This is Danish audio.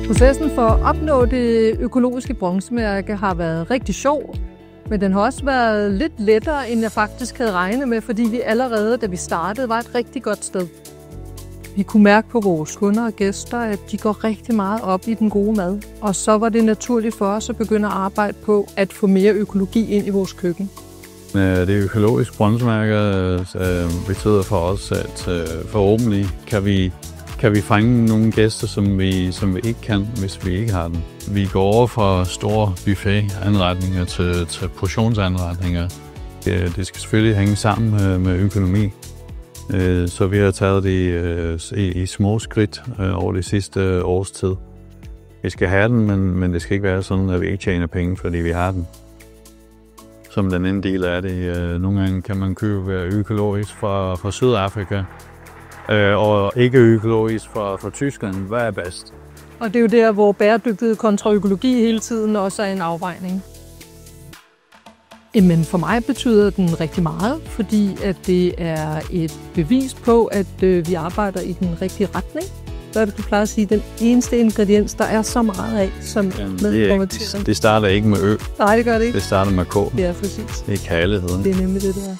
Processen for at opnå det økologiske bronzemærke har været rigtig sjov, men den har også været lidt lettere, end jeg faktisk havde regnet med, fordi vi allerede, da vi startede, var et rigtig godt sted. Vi kunne mærke på vores kunder og gæster, at de går rigtig meget op i den gode mad, og så var det naturligt for os at begynde at arbejde på at få mere økologi ind i vores køkken. Det økologiske bronzemærke betyder for os, at forhåbentlig kan vi fange nogle gæster, som vi ikke kan, hvis vi ikke har den. Vi går over fra store buffetanretninger til portionsanretninger. Det skal selvfølgelig hænge sammen med økonomi. Så vi har taget det i små skridt over det sidste års tid. Vi skal have den, men det skal ikke være sådan, at vi ikke tjener penge, fordi vi har den. Som den ene del af det. Nogle gange kan man købe økologisk fra Sydafrika, og ikke økologisk fra Tyskland. Hvad er bedst? Og det er jo der, hvor bæredygtighed kontra økologi hele tiden også er en afvejning. Men for mig betyder den rigtig meget, fordi at det er et bevis på, at vi arbejder i den rigtige retning. Så er det, du plejer at sige, den eneste ingrediens, der er så meget af, som det starter ikke med ø. Nej, det gør det ikke. Det starter med k. Ja, præcis. Det er kærligheden. Det er nemlig det, der.